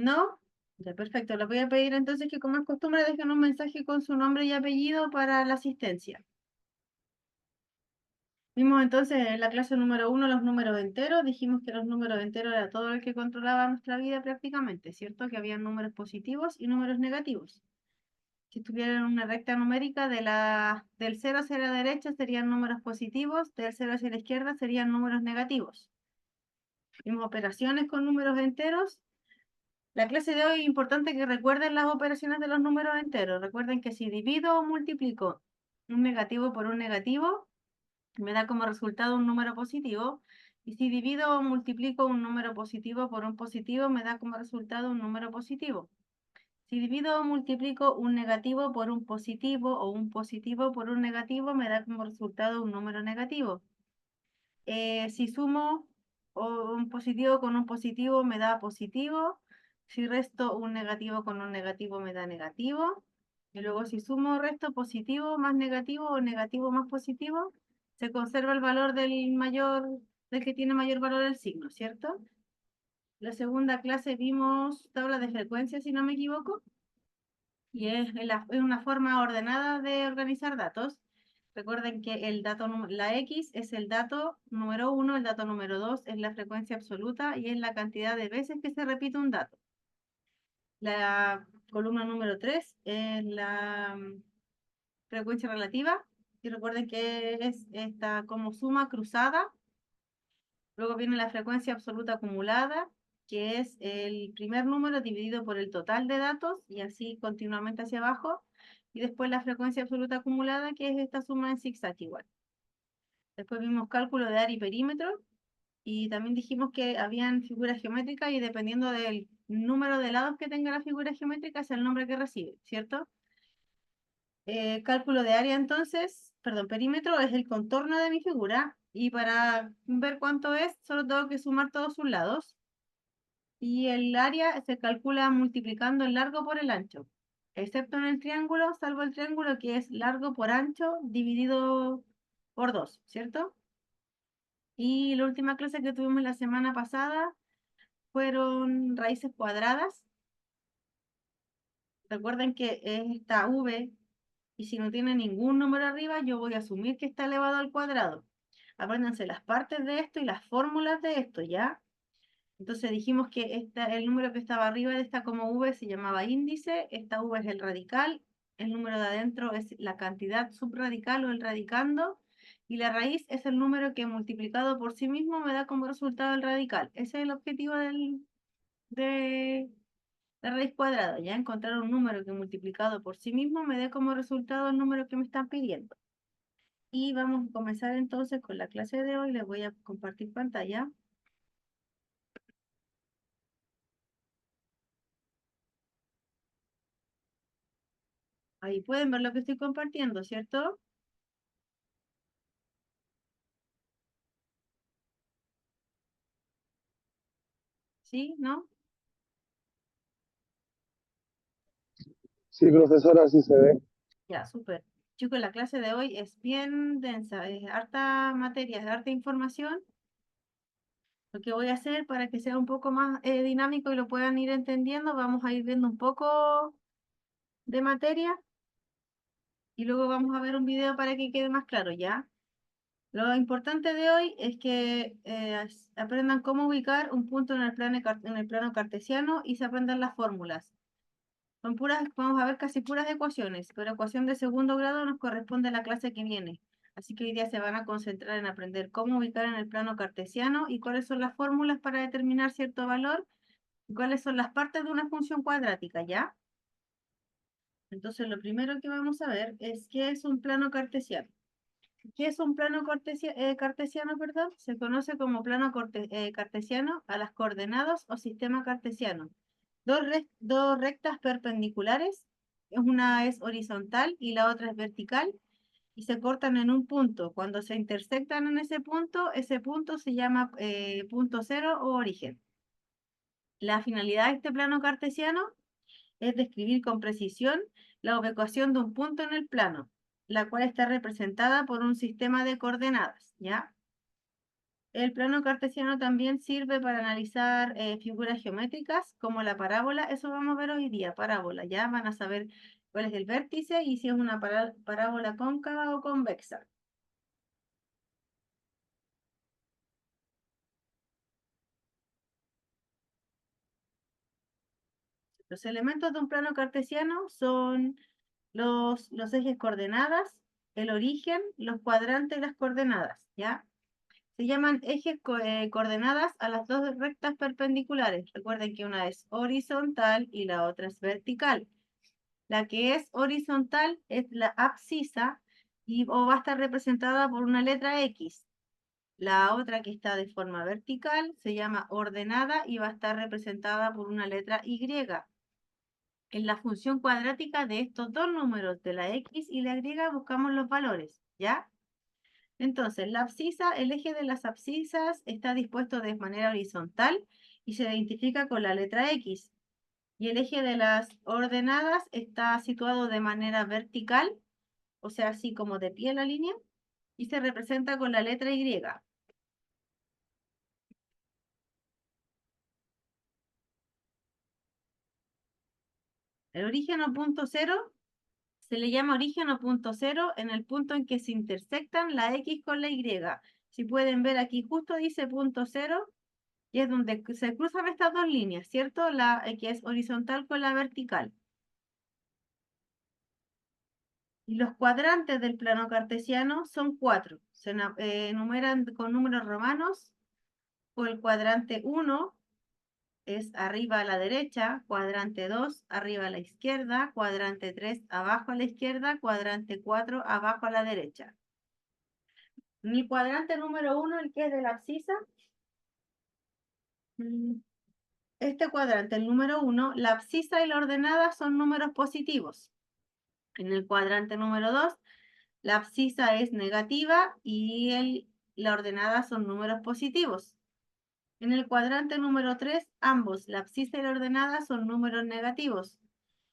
¿No? Ya, perfecto. Les voy a pedir entonces que, como es costumbre, dejen un mensaje con su nombre y apellido para la asistencia. Vimos entonces en la clase número 1 los números enteros. Dijimos que los números enteros era todo el que controlaba nuestra vida prácticamente, ¿cierto? Que había números positivos y números negativos. Si tuvieran una recta numérica del 0 hacia la derecha serían números positivos, del 0 hacia la izquierda serían números negativos. Vimos operaciones con números enteros. La clase de hoy es importante que recuerden las operaciones de los números enteros. Recuerden que si divido o multiplico un negativo por un negativo, me da como resultado un número positivo. Y si divido o multiplico un número positivo por un positivo, me da como resultado un número positivo. Si divido o multiplico un negativo por un positivo o un positivo por un negativo, me da como resultado un número negativo. Si sumo un positivo con un positivo, me da positivo. Si resto un negativo con un negativo, me da negativo. Y luego si sumo o resto positivo más negativo o negativo más positivo, se conserva el valor del que tiene mayor valor el signo, ¿cierto? La segunda clase vimos tabla de frecuencias, si no me equivoco, y es una forma ordenada de organizar datos. Recuerden que la X es el dato número 1, el dato número 2 es la frecuencia absoluta y es la cantidad de veces que se repite un dato. La columna número 3 es la frecuencia relativa, y recuerden que es esta como suma cruzada. Luego viene la frecuencia absoluta acumulada, que es el primer número dividido por el total de datos, y así continuamente hacia abajo. Y después la frecuencia absoluta acumulada, que es esta suma en zigzag igual. Después vimos cálculo de área y perímetro, y también dijimos que habían figuras geométricas, y dependiendo del número de lados que tenga la figura geométrica, es el nombre que recibe, ¿cierto? Cálculo de área entonces, perdón, perímetro es el contorno de mi figura, y para ver cuánto es, solo tengo que sumar todos sus lados. Y el área se calcula multiplicando el largo por el ancho, excepto en el triángulo, salvo el triángulo que es largo por ancho dividido por 2, ¿cierto? Y la última clase que tuvimos la semana pasada fueron raíces cuadradas. Recuerden que es esta v, y si no tiene ningún número arriba, yo voy a asumir que está elevado al cuadrado. Apréndanse las partes de esto y las fórmulas de esto, ¿ya? Entonces dijimos que el número que estaba arriba de esta como v se llamaba índice, esta v es el radical, el número de adentro es la cantidad subradical o el radicando, y la raíz es el número que multiplicado por sí mismo me da como resultado el radical. Ese es el objetivo de la raíz cuadrada, ya encontrar un número que multiplicado por sí mismo me dé como resultado el número que me están pidiendo. Y vamos a comenzar entonces con la clase de hoy. Les voy a compartir pantalla. Ahí pueden ver lo que estoy compartiendo, ¿cierto? ¿Sí? ¿No? Sí, profesora, sí se ve. Ya, súper. Chicos, la clase de hoy es bien densa, es harta materia, es harta información. Lo que voy a hacer para que sea un poco más dinámico y lo puedan ir entendiendo, vamos a ir viendo un poco de materia y luego vamos a ver un video para que quede más claro, ¿ya? Lo importante de hoy es que aprendan cómo ubicar un punto en en el plano cartesiano y se aprendan las fórmulas. Son puras, vamos a ver casi puras ecuaciones, pero ecuación de segundo grado nos corresponde a la clase que viene. Así que hoy día se van a concentrar en aprender cómo ubicar en el plano cartesiano y cuáles son las fórmulas para determinar cierto valor y cuáles son las partes de una función cuadrática, ¿ya? Entonces lo primero que vamos a ver es qué es un plano cartesiano. ¿Qué es un plano cartesiano, perdón? Se conoce como plano cartesiano a las coordenadas o sistema cartesiano. Dos rectas perpendiculares, una es horizontal y la otra es vertical, y se cortan en un punto. Cuando se intersectan en ese punto se llama punto cero o origen. La finalidad de este plano cartesiano es describir con precisión la ubicación de un punto en el plano, la cual está representada por un sistema de coordenadas, ¿ya? El plano cartesiano también sirve para analizar figuras geométricas como la parábola. Eso vamos a ver hoy día, parábola. Ya van a saber cuál es el vértice y si es una parábola cóncava o convexa. Los elementos de un plano cartesiano son los ejes coordenadas, el origen, los cuadrantes y las coordenadas, ¿ya? Se llaman ejes coordenadas a las dos rectas perpendiculares. Recuerden que una es horizontal y la otra es vertical. La que es horizontal es la abscisa o va a estar representada por una letra X. La otra que está de forma vertical se llama ordenada y va a estar representada por una letra Y. En la función cuadrática de estos dos números, de la X y la Y, buscamos los valores, ¿ya? Entonces, la abscisa, el eje de las abscisas está dispuesto de manera horizontal y se identifica con la letra X. Y el eje de las ordenadas está situado de manera vertical, o sea, así como de pie la línea, y se representa con la letra Y. El origen o punto cero se le llama origen o punto cero en el punto en que se intersectan la X con la Y. Si pueden ver aquí, justo dice punto cero, y es donde se cruzan estas dos líneas, ¿cierto? La que es horizontal con la vertical. Y los cuadrantes del plano cartesiano son 4. Se enumeran con números romanos. O el cuadrante 1 es arriba a la derecha, cuadrante 2 arriba a la izquierda, cuadrante 3 abajo a la izquierda, cuadrante 4 abajo a la derecha. Mi cuadrante número 1, el que es de la abscisa, este cuadrante, el número 1, la abscisa y la ordenada son números positivos. En el cuadrante número 2, la abscisa es negativa y la ordenada son números positivos. En el cuadrante número 3, ambos, la abscisa y la ordenada, son números negativos.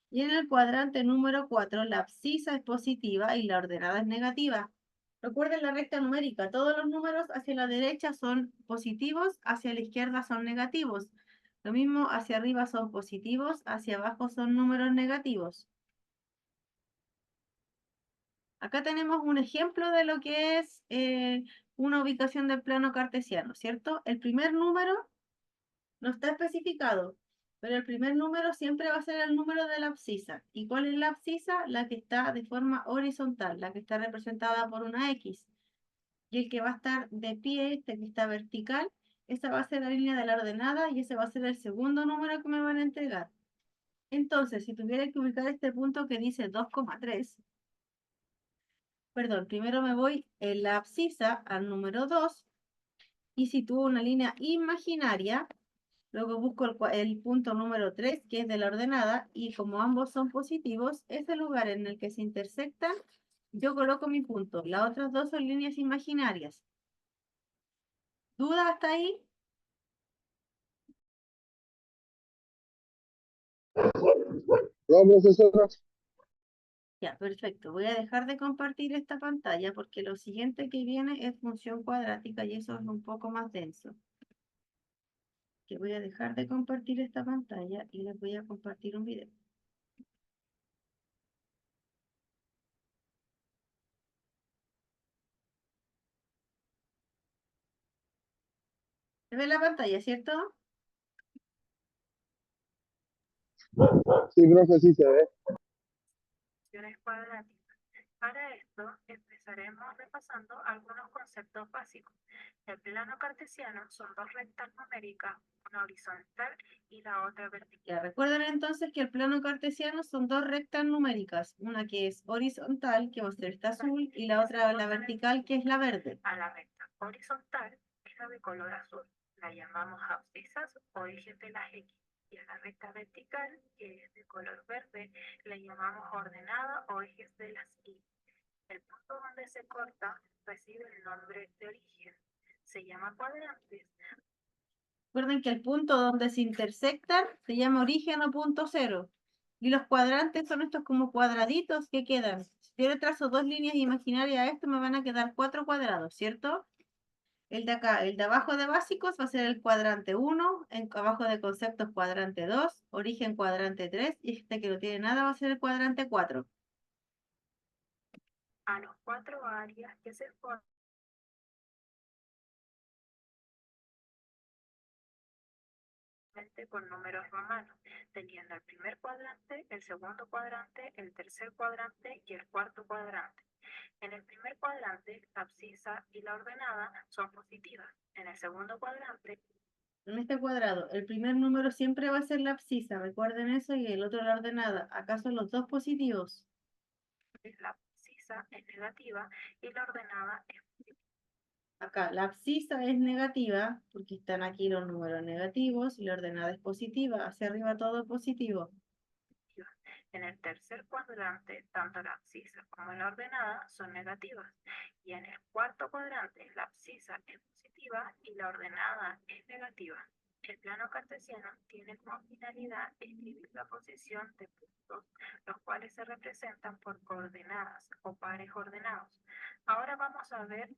Y en el cuadrante número 4, la abscisa es positiva y la ordenada es negativa. Recuerden la recta numérica, todos los números hacia la derecha son positivos, hacia la izquierda son negativos. Lo mismo hacia arriba son positivos, hacia abajo son números negativos. Acá tenemos un ejemplo de lo que es una ubicación del plano cartesiano, ¿cierto? El primer número no está especificado, pero el primer número siempre va a ser el número de la abscisa. ¿Y cuál es la abscisa? La que está de forma horizontal, la que está representada por una X. Y el que va a estar de pie, este que está vertical, esa va a ser la línea de la ordenada y ese va a ser el segundo número que me van a entregar. Entonces, si tuviera que ubicar este punto que dice 2,3, perdón, primero me voy en la abscisa al número 2 y sitúo una línea imaginaria. Luego busco el punto número 3, que es de la ordenada, y como ambos son positivos, ese lugar en el que se intersectan, yo coloco mi punto. Las otras dos son líneas imaginarias. ¿Duda hasta ahí? No, profesora. Ya, perfecto. Voy a dejar de compartir esta pantalla porque lo siguiente que viene es función cuadrática y eso es un poco más denso. Que voy a dejar de compartir esta pantalla y les voy a compartir un video. ¿Se ve la pantalla, cierto? Sí, profe, sí se ve. Funciones cuadráticas. Para esto empezaremos repasando algunos conceptos básicos. El plano cartesiano son dos rectas numéricas, una horizontal y la otra vertical. Ya, recuerden entonces que el plano cartesiano son dos rectas numéricas, una que es horizontal, que va a ser esta azul, y la otra la vertical, que es la verde. A la recta horizontal es la de color azul, la llamamos abscisas o ejes de las X. Y a la recta vertical, que es de color verde, la llamamos ordenada o ejes de las Y. El punto donde se corta recibe el nombre de origen. Se llama cuadrantes. Recuerden que el punto donde se intersectan se llama origen o punto cero. Y los cuadrantes son estos como cuadraditos que quedan. Si yo le trazo dos líneas imaginarias a esto, me van a quedar 4 cuadrados, ¿cierto? El de acá, el de abajo de básicos va a ser el cuadrante 1, abajo de conceptos cuadrante 2, origen cuadrante 3, y este que no tiene nada va a ser el cuadrante 4. A los 4 áreas que se forman con números romanos, teniendo el primer cuadrante, el segundo cuadrante, el tercer cuadrante y el cuarto cuadrante. En el primer cuadrante, la abscisa y la ordenada son positivas. En el segundo cuadrante, En este cuadrado, el primer número siempre va a ser la abscisa, recuerden eso, y el otro la ordenada. ¿Acaso los dos positivos? la abscisa es negativa y la ordenada es Acá la abscisa es negativa, porque están aquí los números negativos, y la ordenada es positiva, hacia arriba todo positivo. positiva. En el tercer cuadrante, tanto la abscisa como la ordenada son negativas. Y en el cuarto cuadrante, la abscisa es positiva y la ordenada es negativa. El plano cartesiano tiene como finalidad escribir la posición de puntos, los cuales se representan por coordenadas o pares ordenados. Ahora vamos a ver.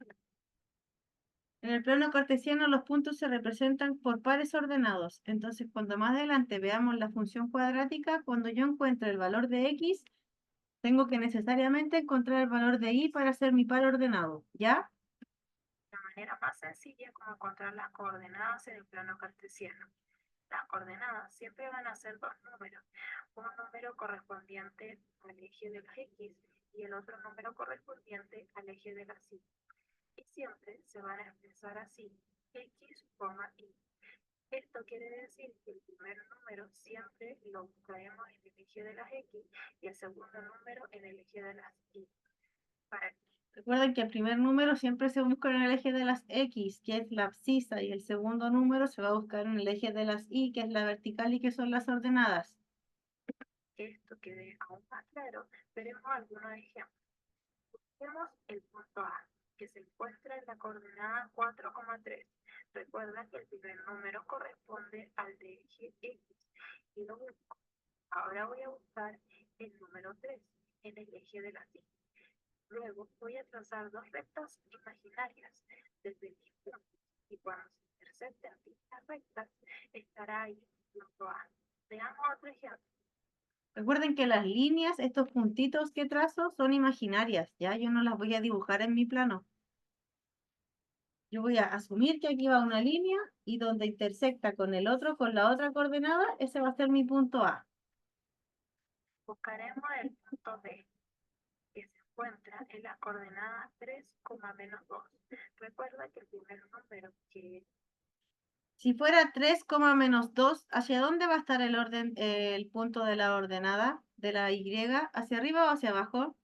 En el plano cartesiano los puntos se representan por pares ordenados. Entonces, cuando más adelante veamos la función cuadrática, cuando yo encuentre el valor de x, tengo que necesariamente encontrar el valor de y para hacer mi par ordenado, ¿ya? La manera más sencilla como encontrar las coordenadas en el plano cartesiano. Las coordenadas siempre van a ser dos números, un número correspondiente al eje de las x y el otro número correspondiente al eje de las y. Y siempre se van a expresar así, x, y. Esto quiere decir que el primer número siempre lo buscaremos en el eje de las x y el segundo número en el eje de las y. Para Recuerden que el primer número siempre se busca en el eje de las x, que es la abscisa, y el segundo número se va a buscar en el eje de las y, que es la vertical y que son las ordenadas. que esto quede aún más claro, veremos algunos ejemplos. Busquemos el punto A, que se encuentra en la coordenada 4,3. Recuerda que el primer número corresponde al de eje X y lo busco. Ahora voy a buscar el número 3 en el eje de la Y. Luego voy a trazar dos rectas imaginarias desde mis puntos y cuando se intersecten dichas rectas estará ahí el punto A. Veamos otro ejemplo. Recuerden que las líneas, estos puntitos que trazo, son imaginarias, ¿ya? Yo no las voy a dibujar en mi plano. Yo voy a asumir que aquí va una línea y donde intersecta con el otro, con la otra coordenada, ese va a ser mi punto A. Buscaremos el punto B, que se encuentra en la coordenada 3, -2. Recuerda que el primer número que Si fuera 3, -2, ¿hacia dónde va a estar el orden, el punto de la ordenada de la Y? ¿Hacia arriba o hacia abajo?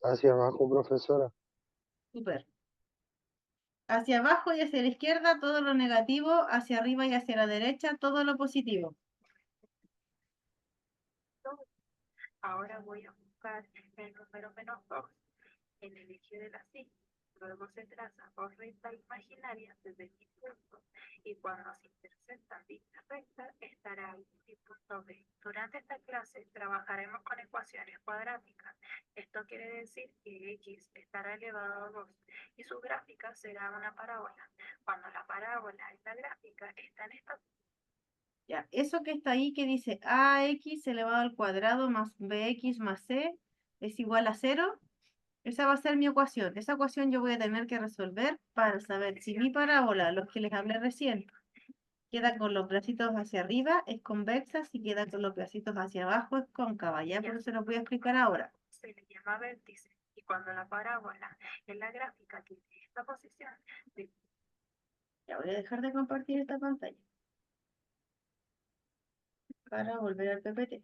Hacia abajo, profesora. Súper. Hacia abajo y hacia la izquierda todo lo negativo, hacia arriba y hacia la derecha todo lo positivo. ahora voy a buscar el número -2 en el eje de la Y. Luego se traza dos rectas imaginarias desde mi punto y cuando se intersectan dichas rectas estará ahí mi punto B. Durante esta clase trabajaremos con ecuaciones cuadráticas. Esto quiere decir que x estará elevado a 2 y su gráfica será una parábola. Cuando la parábola y la gráfica están esta. Ya, eso que está ahí que dice ax elevado al cuadrado más bx más c es igual a 0, esa va a ser mi ecuación. Esa ecuación yo voy a tener que resolver para saber si mi parábola, los que les hablé recién, queda con los bracitos hacia arriba, es convexa, si queda con los bracitos hacia abajo, es cóncava. Ya por eso lo voy a explicar ahora. Se le llama vértice y cuando la parábola en la gráfica tiene esta posición, Ya voy a dejar de compartir esta pantalla para volver al PPT.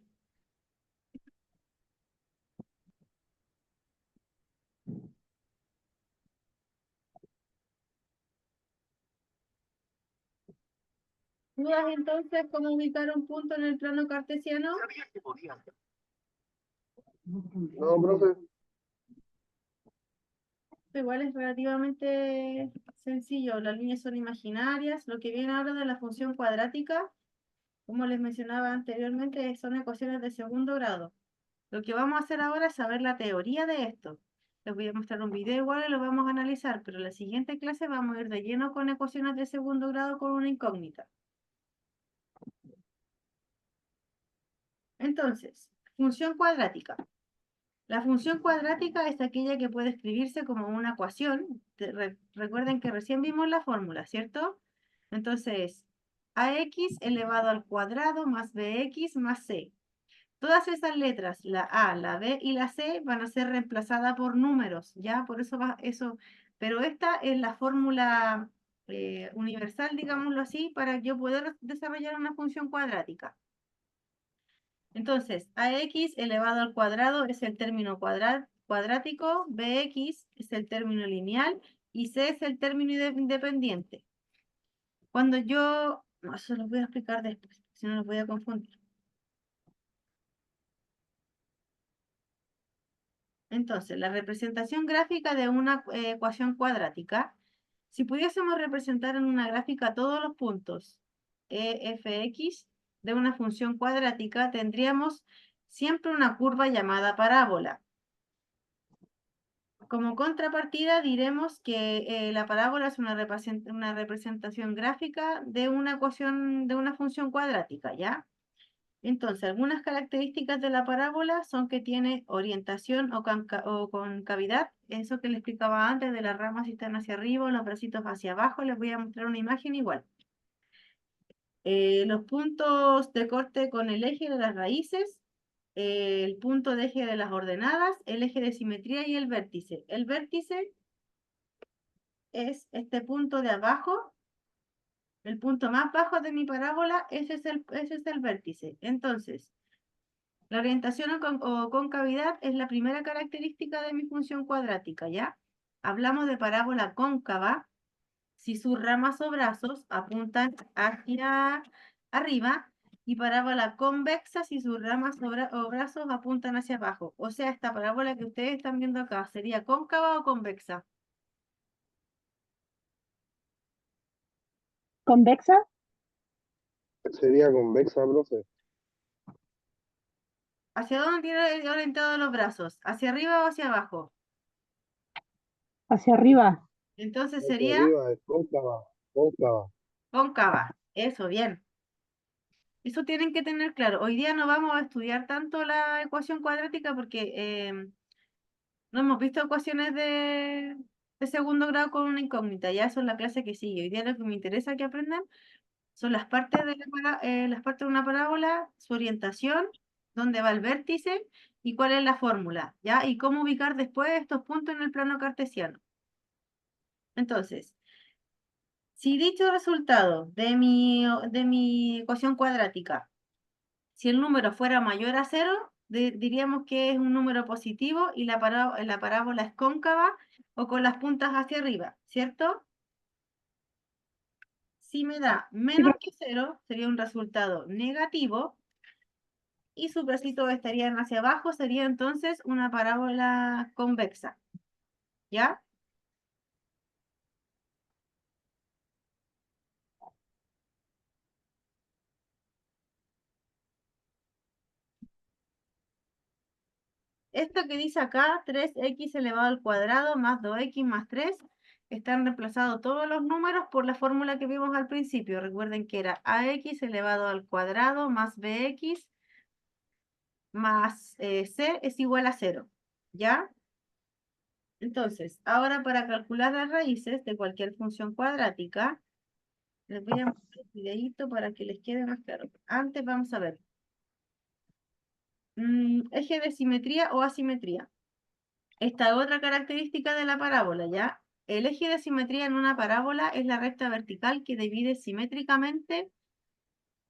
¿Dudas entonces cómo ubicar un punto en el plano cartesiano? No, profe. Igual es relativamente sencillo, las líneas son imaginarias. Lo que viene ahora de la función cuadrática, como les mencionaba anteriormente, son ecuaciones de segundo grado. Lo que vamos a hacer ahora es saber la teoría de esto. Les voy a mostrar un video igual y lo vamos a analizar, pero en la siguiente clase vamos a ir de lleno con ecuaciones de segundo grado con una incógnita. Entonces, función cuadrática. La función cuadrática es aquella que puede escribirse como una ecuación. Recuerden que recién vimos la fórmula, ¿cierto? Entonces, ax elevado al cuadrado más bx más c. Todas esas letras, la A, la B y la C, van a ser reemplazadas por números, ¿ya? Por eso va eso. Pero esta es la fórmula universal, digámoslo así, para yo poder desarrollar una función cuadrática. Entonces, ax elevado al cuadrado es el término cuadrático, bx es el término lineal y c es el término independiente. Cuando yo... No, eso lo voy a explicar después, si no los voy a confundir. Entonces, la representación gráfica de una ecuación cuadrática, si pudiésemos representar en una gráfica todos los puntos fx de una función cuadrática, tendríamos siempre una curva llamada parábola. Como contrapartida diremos que la parábola es una representación gráfica de una ecuación, de una función cuadrática, ¿ya? Entonces, algunas características de la parábola son que tiene orientación o concavidad, eso que les explicaba antes de las ramas si están hacia arriba o los bracitos hacia abajo, les voy a mostrar una imagen igual. Los puntos de corte con el eje de las raíces, el punto de eje de las ordenadas, el eje de simetría y el vértice. El vértice es este punto de abajo, el punto más bajo de mi parábola, ese es el vértice. Entonces, la orientación o concavidad es la primera característica de mi función cuadrática, ¿ya? Hablamos de parábola cóncava si sus ramas o brazos apuntan hacia arriba y parábola convexa si sus ramas o brazos apuntan hacia abajo. O sea, esta parábola que ustedes están viendo acá, ¿sería cóncava o convexa? ¿Convexa? Sería convexa, profe. ¿Hacia dónde tiene orientados los brazos? ¿Hacia arriba o hacia abajo? Hacia arriba. Entonces Hacia sería arriba es cóncava, cóncava. cóncava. Eso, bien. Eso tienen que tener claro. Hoy día no vamos a estudiar tanto la ecuación cuadrática porque no hemos visto ecuaciones de segundo grado con una incógnita. Ya eso es la clase que sigue. Hoy día lo que me interesa que aprendan son las partes las partes de una parábola, su orientación, dónde va el vértice y cuál es la fórmula, ¿ya? Y cómo ubicar después estos puntos en el plano cartesiano. Entonces, si dicho resultado de mi ecuación cuadrática, si el número fuera mayor a 0, diríamos que es un número positivo y la parábola es cóncava o con las puntas hacia arriba, ¿cierto? Si me da menos que 0, sería un resultado negativo y sus bracitos estarían hacia abajo, sería entonces una parábola convexa, ¿ya? Esto que dice acá, 3x elevado al cuadrado más 2x más 3, están reemplazados todos los números por la fórmula que vimos al principio. Recuerden que era ax elevado al cuadrado más bx más c es igual a 0, ¿ya? Entonces, ahora para calcular las raíces de cualquier función cuadrática, les voy a mostrar un videito para que les quede más claro. Antes vamos a ver. Eje de simetría o asimetría. Esta es otra característica de la parábola, ¿ya? El eje de simetría en una parábola es la recta vertical que divide simétricamente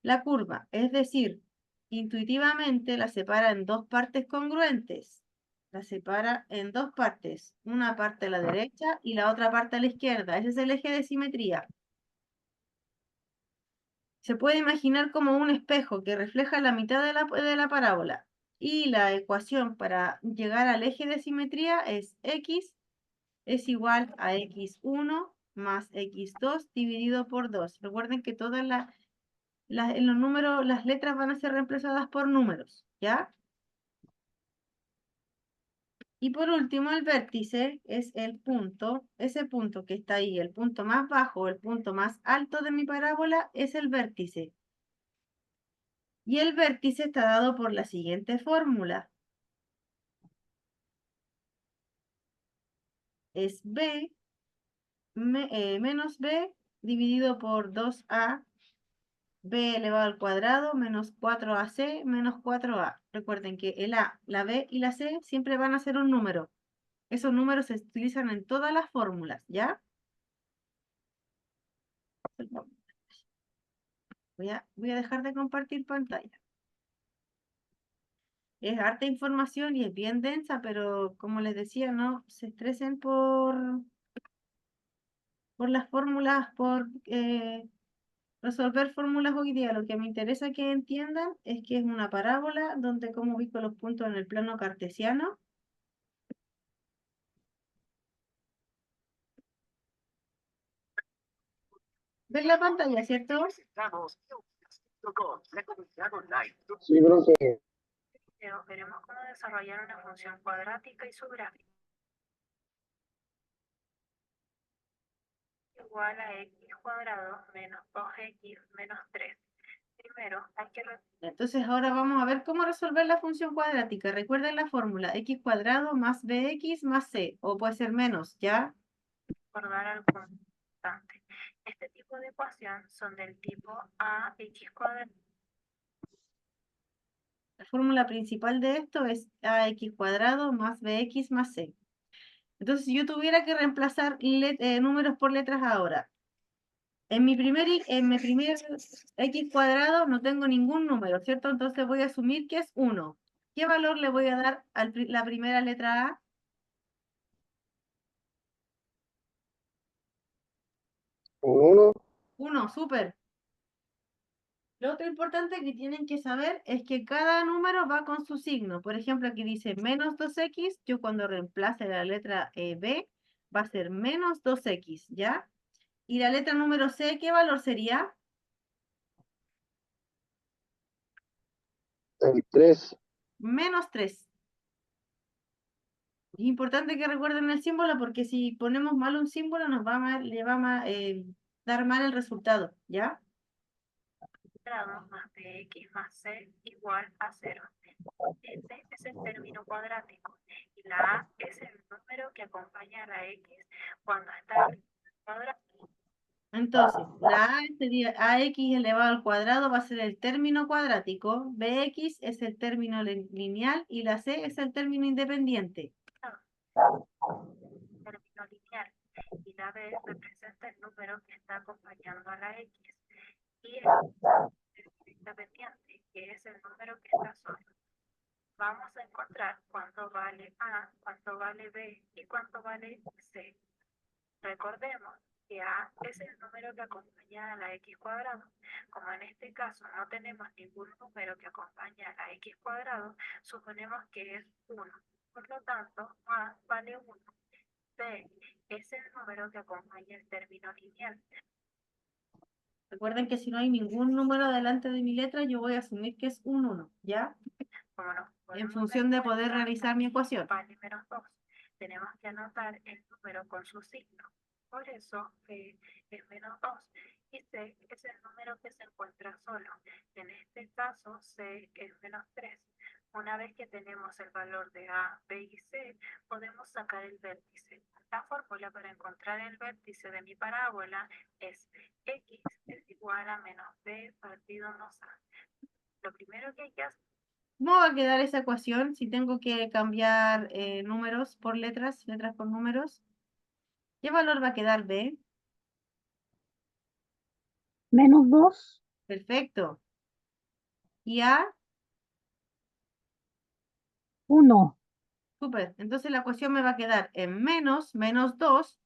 la curva, es decir, intuitivamente la separa en dos partes congruentes. La separa en dos partes, una parte a la derecha y la otra parte a la izquierda. Ese es el eje de simetría. Se puede imaginar como un espejo que refleja la mitad de la parábola. Y la ecuación para llegar al eje de simetría es x es igual a x1 más x2 dividido por 2. Recuerden que todas en los números, las letras van a ser reemplazadas por números, ¿ya? Y por último, el vértice es el punto, ese punto que está ahí, el punto más bajo o el punto más alto de mi parábola es el vértice. Y el vértice está dado por la siguiente fórmula. Es b menos b dividido por 2a, b elevado al cuadrado menos 4ac menos 4a. Recuerden que el a, la b y la c siempre van a ser un número. Esos números se utilizan en todas las fórmulas, ¿ya? Voy a dejar de compartir pantalla. Es harta información y es bien densa, pero como les decía, no se estresen por las fórmulas, por resolver fórmulas hoy día. Lo que me interesa que entiendan es que es una parábola donde cómo ubico los puntos en el plano cartesiano. ¿Ven la pantalla, cierto? Sí, profe. Veremos cómo desarrollar una función cuadrática y su gráfico. Igual a x cuadrado menos 2x menos 3. Primero hay que Entonces ahora vamos a ver cómo resolver la función cuadrática. Recuerden la fórmula x cuadrado más bx más c, o puede ser menos, ¿ya? recordar al constante. Este tipo de ecuación son del tipo ax cuadrado. La fórmula principal de esto es ax cuadrado más bx más c. Entonces, si yo tuviera que reemplazar números por letras ahora, en mi primer x cuadrado no tengo ningún número, ¿cierto? Entonces voy a asumir que es 1. ¿Qué valor le voy a dar a la primera letra A? Un 1. 1, súper. Lo otro importante que tienen que saber es que cada número va con su signo. Por ejemplo, aquí dice menos 2x, yo cuando reemplace la letra B va a ser menos 2x, ¿ya? Y la letra número C, ¿qué valor sería? El 3. Menos 3. Es importante que recuerden el símbolo porque si ponemos mal un símbolo nos va mal, le va a dar mal el resultado, ¿ya? Cuadrado más bx más c igual a 0. Este es el término cuadrático y la a es el número que acompaña a la x cuando está en cuadrado. Entonces, la A sería ax elevado al cuadrado, va a ser el término cuadrático, bx es el término lineal y la c es el término independiente. Término lineal y la b representa el número que está acompañando a la x y el independiente, que es el número que está solo. Vamos a encontrar cuánto vale a, cuánto vale b y cuánto vale c. Recordemos que a es el número que acompaña a la x cuadrado. Como en este caso no tenemos ningún número que acompañe a la x cuadrado, suponemos que es 1. Por lo tanto, a vale 1. B es el número que acompaña el término lineal. Recuerden que si no hay ningún número delante de mi letra, yo voy a asumir que es un 1, ¿ya? En función de poder realizar mi ecuación. Vale menos 2. Tenemos que anotar el número con su signo. Por eso B es menos 2 y C es el número que se encuentra solo. En este caso C es menos 3. Una vez que tenemos el valor de A, B y C, podemos sacar el vértice. La fórmula para encontrar el vértice de mi parábola es X es igual a menos B partido menos A. Lo primero que hay que hacer. ¿Cómo va a quedar esa ecuación si tengo que cambiar números por letras, letras por números? ¿Qué valor va a quedar B? Menos 2. Perfecto. ¿Y A? 1. Súper. Entonces la ecuación me va a quedar en menos 2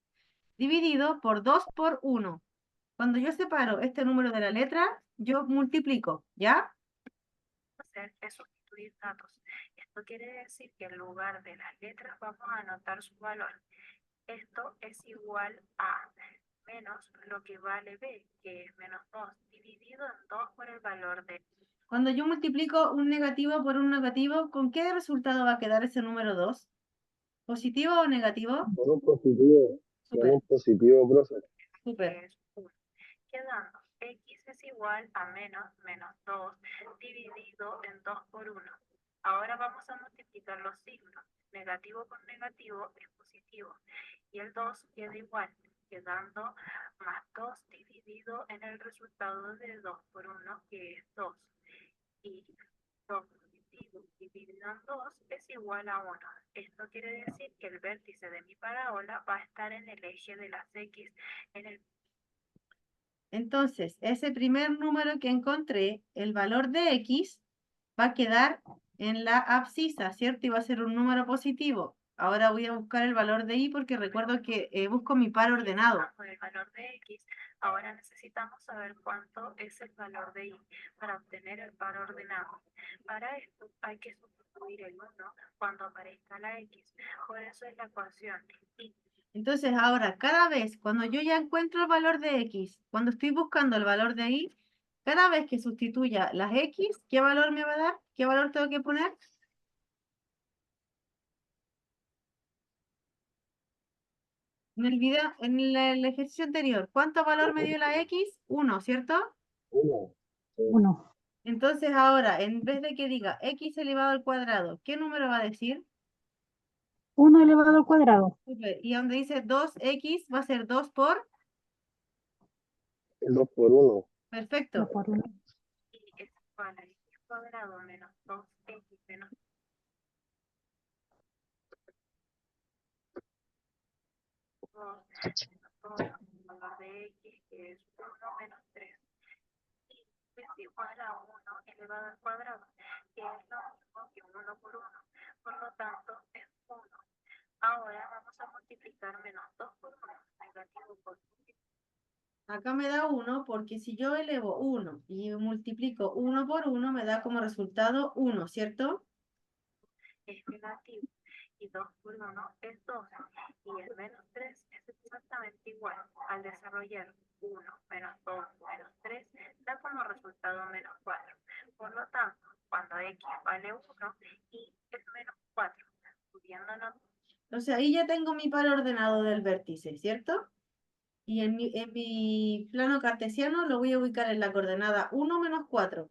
dividido por 2 por 1. Cuando yo separo este número de la letra, yo multiplico, ¿ya? Hacer es sustituir datos. Esto quiere decir que en lugar de las letras vamos a anotar su valor. Esto es igual a menos lo que vale b, que es menos 2, dividido en 2 por el valor de. Cuando yo multiplico un negativo por un negativo, ¿con qué resultado va a quedar ese número 2? ¿Positivo o negativo? Menos positivo. Súper, Menos positivo, profe. súper. Es 1. Quedando x es igual a menos 2 dividido en 2 por 1. Ahora vamos a multiplicar los signos. Negativo con negativo es positivo. Y el 2 queda igual, quedando más 2 dividido en el resultado de 2 por 1, que es 2. Y 2 dividido en 2 es igual a 1. Esto quiere decir que el vértice de mi parábola va a estar en el eje de las x, en el Entonces, ese primer número que encontré, el valor de x, va a quedar en la abscisa, ¿cierto? Y va a ser un número positivo. Ahora voy a buscar el valor de y porque recuerdo que busco mi par ordenado. Por el valor de x, ahora necesitamos saber cuánto es el valor de y para obtener el par ordenado. Para esto hay que sustituir el 1 cuando aparezca la x. Por eso es la ecuación y Entonces, ahora, cada vez, cuando yo ya encuentro el valor de x, cuando estoy buscando el valor de y, cada vez que sustituya las x, ¿qué valor me va a dar? ¿Qué valor tengo que poner? En el video, en el ejercicio anterior, ¿cuánto valor me dio la x? 1, ¿cierto? 1. 1. Entonces ahora, en vez de que diga x elevado al cuadrado, ¿qué número va a decir? 1 elevado al cuadrado. Súper. Y donde dice 2x va a ser 2 por... El 2 por 1. Perfecto. 2 por 1. y es igual a x cuadrado menos 2x menos 2 menos 2, el valor de x que es 1 menos 3. Y es igual a 1 elevado al cuadrado, que es lo mismo que 1 por 1. Por lo tanto, es 1. Ahora vamos a multiplicar menos 2 por 1, negativo por 1. Acá me da 1 porque si yo elevo 1 y multiplico 1 por 1 me da como resultado 1, ¿cierto? Es negativo. Y 2 por 1 es 2. Y el menos 3 es exactamente igual. Al desarrollar 1 menos 2 menos 3 da como resultado menos 4. Por lo tanto, cuando x vale 1, y es menos 4. Pudiéndonos Entonces ahí ya tengo mi par ordenado del vértice, ¿cierto? Y en mi plano cartesiano lo voy a ubicar en la coordenada 1 menos 4.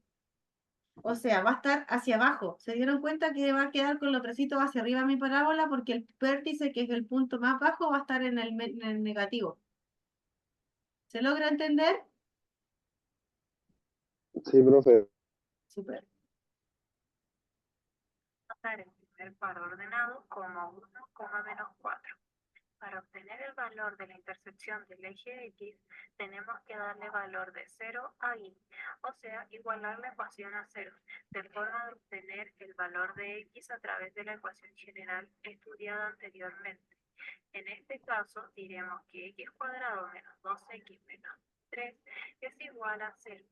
O sea, va a estar hacia abajo. ¿Se dieron cuenta que va a quedar con los trocitos hacia arriba mi parábola? Porque el vértice, que es el punto más bajo, va a estar en en el negativo. ¿Se logra entender? Sí, profe. Súper. anotar el primer par ordenado como 1, menos 4. Para obtener el valor de la intersección del eje X, tenemos que darle valor de 0 a y, o sea, igualar la ecuación a 0, de forma de obtener el valor de X a través de la ecuación general estudiada anteriormente. En este caso, diremos que X cuadrado menos 2X menos 3 es igual a 0.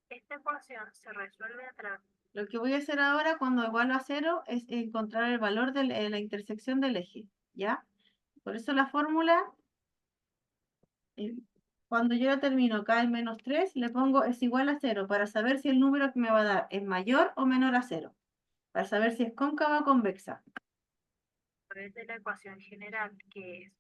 Esta ecuación se resuelve a través Lo que voy a hacer ahora cuando igualo a 0 es encontrar el valor de la intersección del eje, ¿ya? Por eso la fórmula, eh, cuando yo la termino acá en menos 3, le pongo es igual a 0 para saber si el número que me va a dar es mayor o menor a 0. Para saber si es cóncava o convexa. de la ecuación general, que es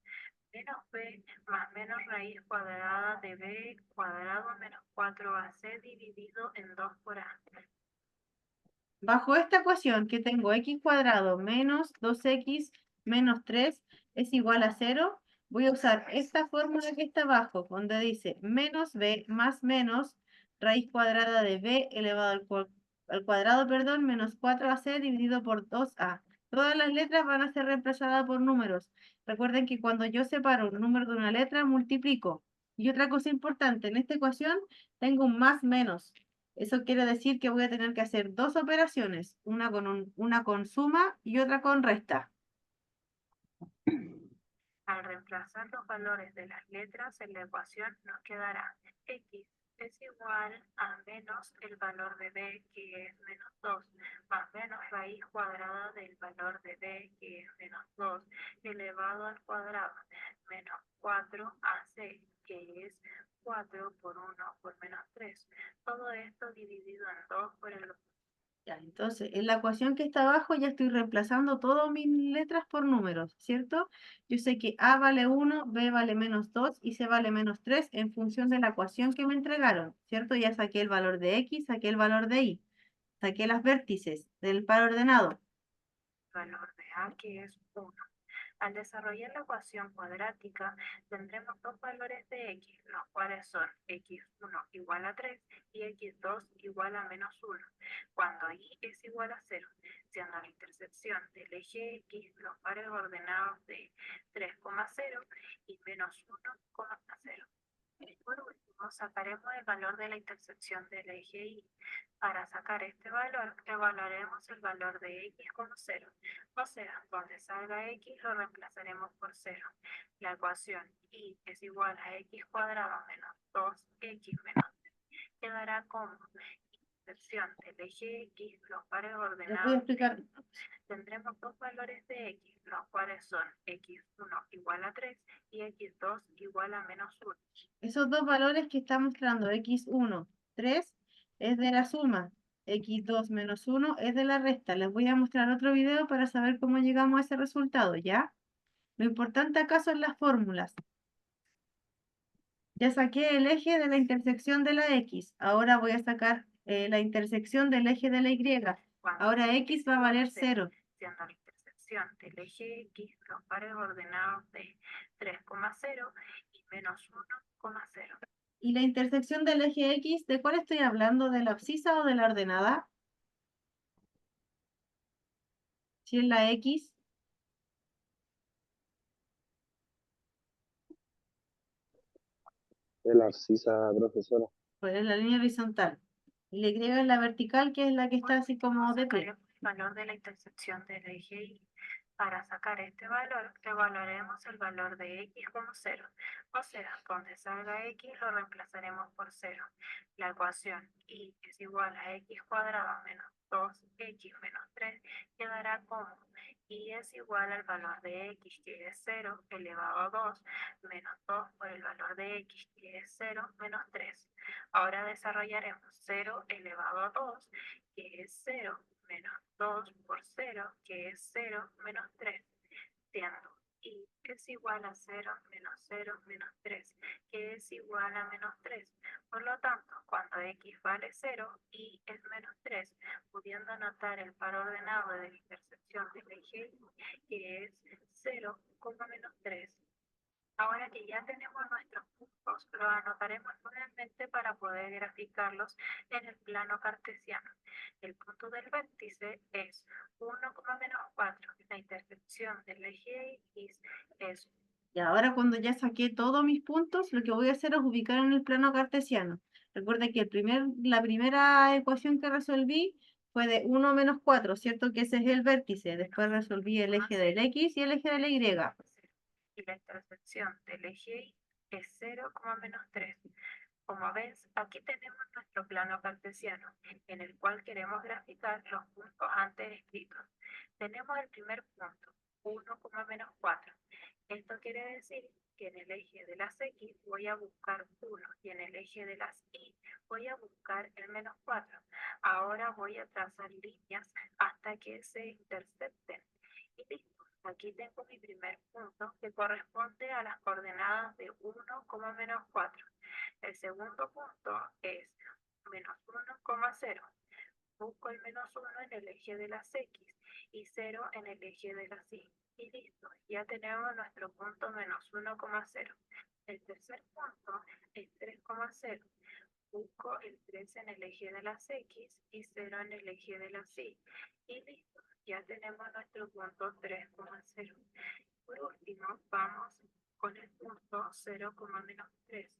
menos b más menos raíz cuadrada de b cuadrado menos 4ac dividido en 2 por a. Bajo esta ecuación que tengo x cuadrado menos 2x menos 3 es igual a 0, voy a usar esta fórmula que está abajo, donde dice menos b más menos raíz cuadrada de b elevado al cuadrado, perdón, menos 4ac dividido por 2a. Todas las letras van a ser reemplazadas por números. Recuerden que cuando yo separo un número de una letra, multiplico. Y otra cosa importante, en esta ecuación tengo un más menos. Eso quiere decir que voy a tener que hacer dos operaciones, una con suma y otra con resta. Al reemplazar los valores de las letras en la ecuación nos quedará x es igual a menos el valor de b, que es menos 2, más menos raíz cuadrada del valor de b, que es menos 2, elevado al cuadrado, menos 4ac, que es 4 por 1 por menos 3. Todo esto dividido en 2 por el Ya, entonces, en la ecuación que está abajo ya estoy reemplazando todas mis letras por números, ¿cierto? Yo sé que A vale 1, B vale -2 y C vale -3 en función de la ecuación que me entregaron, ¿cierto? Ya saqué el valor de X, saqué el valor de Y, saqué las vértices del par ordenado. Valor de A que es 1. Al desarrollar la ecuación cuadrática, tendremos dos valores de x, los cuales son x1 igual a 3 y x2 igual a -1, cuando y es igual a 0, siendo la intersección del eje x los pares ordenados de 3,0 y -1,0. Por último, sacaremos el valor de la intersección del eje y. Para sacar este valor, evaluaremos el valor de x como 0. O sea, donde salga x lo reemplazaremos por 0. La ecuación y es igual a x cuadrado menos 2x menos 3 quedará como intersección del eje x, los pares Les voy a ordenados. explicar. Tendremos dos valores de x, los cuales son x1 igual a 3 y x2 igual a -1. Esos dos valores que está mostrando, x1, 3, es de la suma. x2 menos 1 es de la resta. Les voy a mostrar otro video para saber cómo llegamos a ese resultado, ¿ya? Lo importante acá son las fórmulas. Ya saqué el eje de la intersección de la x. Ahora voy a sacar la intersección del eje de la y. Ahora x va a valer 0. Siendo la intersección del eje x los pares ordenados de 3,0 y -1,0. ¿Y la intersección del eje x, de cuál estoy hablando? ¿De la abscisa o de la ordenada? Si es la x, De la abscisa, profesora. pues es la línea horizontal. Y la y es la vertical, que es la que está así como de pie. Sacaremos el valor de la intersección del eje y. Para sacar este valor, evaluaremos el valor de x como 0. O sea, donde salga x lo reemplazaremos por 0. La ecuación y es igual a x cuadrado menos 2x menos 3 quedará como y es igual al valor de x, que es 0, elevado a 2, menos 2 por el valor de x, que es 0, menos 3. Ahora desarrollaremos 0 elevado a 2, que es 0, menos 2 por 0, que es 0, menos 3, siendo y es igual a 0, menos 3, que es igual a menos 3. Por lo tanto, cuando x vale 0 y es menos 3, pudiendo anotar el par ordenado de la intersección del eje y, que es 0, menos 3. Ahora que ya tenemos nuestros puntos, los anotaremos nuevamente para poder graficarlos en el plano cartesiano. El punto del vértice es 1,-4. La intersección del eje X es. Y ahora cuando ya saqué todos mis puntos, lo que voy a hacer es ubicar en el plano cartesiano. Recuerda que la primera ecuación que resolví fue de 1 menos 4, ¿cierto? Que ese es el vértice. Después resolví el eje del x y el eje de la y. Y la intersección del eje Y es 0, menos 3. Como ves, aquí tenemos nuestro plano cartesiano, en el cual queremos graficar los puntos antes escritos. Tenemos el primer punto, 1,-4. Esto quiere decir que en el eje de las x voy a buscar 1 y en el eje de las y voy a buscar el -4. Ahora voy a trazar líneas hasta que se intercepten. Y listo. Aquí tengo mi primer punto que corresponde a las coordenadas de 1,-4. El segundo punto es -1,0. Busco el -1 en el eje de las x y 0 en el eje de las y. Y listo, ya tenemos nuestro punto -1,0. El tercer punto es 3,0. Busco el 3 en el eje de las x y 0 en el eje de las y. Y listo, ya tenemos nuestro punto 3,0. Por último, vamos con el punto 0,-3.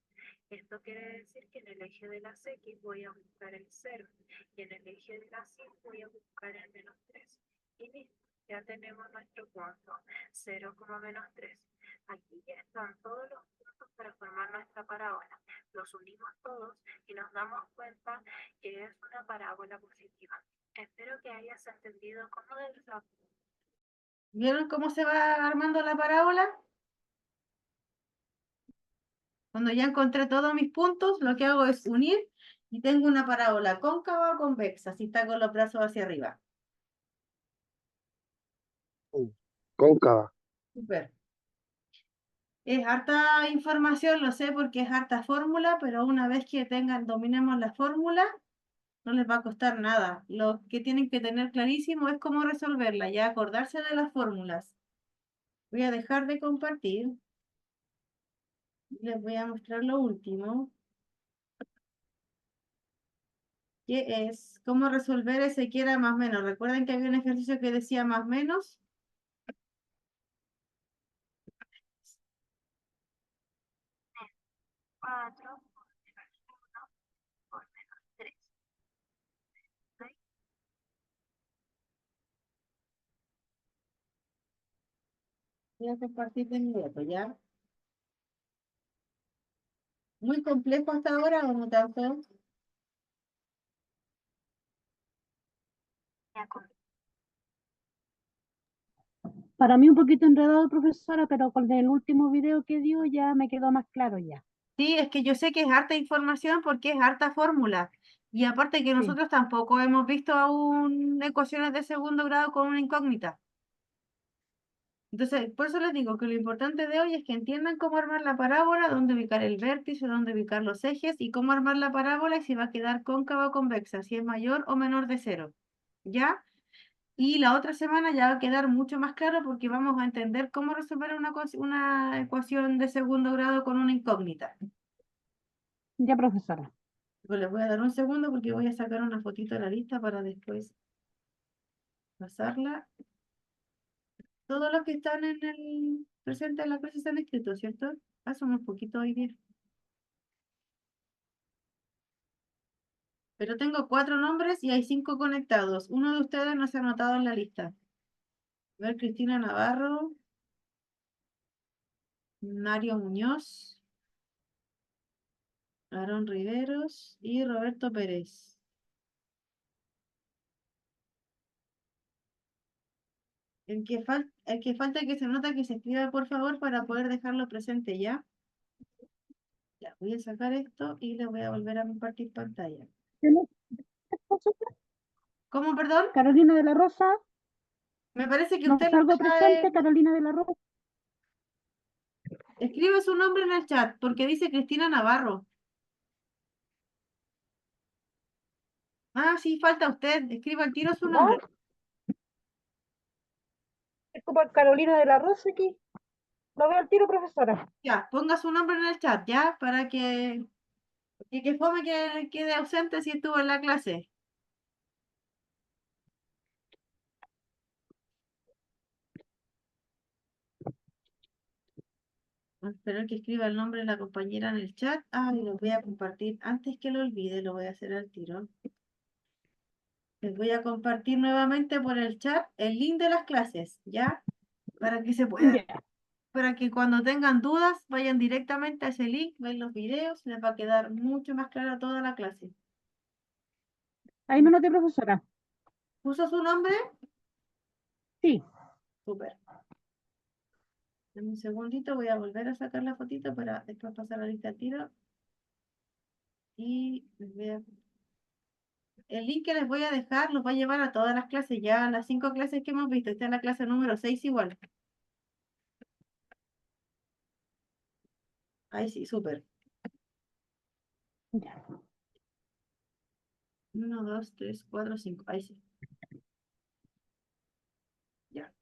Esto quiere decir que en el eje de las x voy a buscar el 0 y en el eje de las y voy a buscar el -3. Y listo, ya tenemos nuestro punto 0,-3. Aquí ya están todos los puntos para formar nuestra parábola. Los unimos todos y nos damos cuenta que es una parábola positiva. Espero que hayas entendido cómo debes. ¿Vieron cómo se va armando la parábola? Cuando ya encontré todos mis puntos, lo que hago es unir Y tengo una parábola cóncava o convexa, si está con los brazos hacia arriba. Cóncava. Súper. Es harta información, lo sé porque es harta fórmula, pero una vez que dominemos la fórmula, no les va a costar nada. Lo que tienen que tener clarísimo es cómo resolverla, ya acordarse de las fórmulas. Voy a dejar de compartir. Les voy a mostrar lo último, que es cómo resolver ese que era más menos. ¿Recuerden que había un ejercicio que decía más menos? 4 por menos 1 por menos 3. Voy a compartir de inmediato, ¿ya? Muy complejo hasta ahora, ¿o no tanto? Para mí un poquito enredado, profesora, pero con el último video que dio ya me quedó más claro ya. Sí, es que yo sé que es harta información porque es harta fórmula. Y aparte que Sí, nosotros tampoco hemos visto aún ecuaciones de segundo grado con una incógnita. Entonces, por eso les digo que lo importante de hoy es que entiendan cómo armar la parábola, dónde ubicar el vértice, dónde ubicar los ejes y cómo armar la parábola y si va a quedar cóncava o convexa, si es mayor o menor de cero. ¿Ya? Y la otra semana ya va a quedar mucho más claro porque vamos a entender cómo resolver una ecuación de segundo grado con una incógnita. ya, profesora. Pues les voy a dar un segundo porque voy a sacar una fotito de la lista para después pasarla. Todos los que están en el presente en la clase están escritos, ¿cierto? Paso un poquito hoy día. Pero tengo 4 nombres y hay 5 conectados. Uno de ustedes no se ha anotado en la lista. A ver, Cristina Navarro, Mario Muñoz, Aarón Riveros y Roberto Pérez. El que falta que se nota que se escriba, por favor, para poder dejarlo presente ya. Ya, voy a sacar esto y le voy a volver a compartir pantalla. ¿Tiene- ¿Cómo, perdón? Carolina de la Rosa, Me parece que no usted no salgo está presente, Carolina de la Rosa. Escribe su nombre en el chat, porque dice Cristina Navarro. Ah, sí, falta usted. Escriba al tiro su nombre. Es como Carolina de la Rosa aquí. Lo veo al tiro, profesora. Ya, ponga su nombre en el chat, ya, para que fome que quede ausente si estuvo en la clase. Vamos a esperar que escriba el nombre de la compañera en el chat. Ah, y lo voy a compartir antes que lo olvide, lo voy a hacer al tiro. Les voy a compartir nuevamente por el chat el link de las clases, ¿ya? Para que se puedan, Ya. para que cuando tengan dudas vayan directamente a ese link, ven los videos, les va a quedar mucho más clara toda la clase. Ahí me noté, profesora. ¿Puso su nombre? Sí. Súper. En un segundito voy a volver a sacar la fotito para después pasar la lista al tiro. Y el link que les voy a dejar los va a llevar a todas las clases, ya a las 5 clases que hemos visto. Esta es la clase número 6 igual. Ahí sí, súper. Ya. 1, 2, 3, 4, 5. Ahí sí. Ya.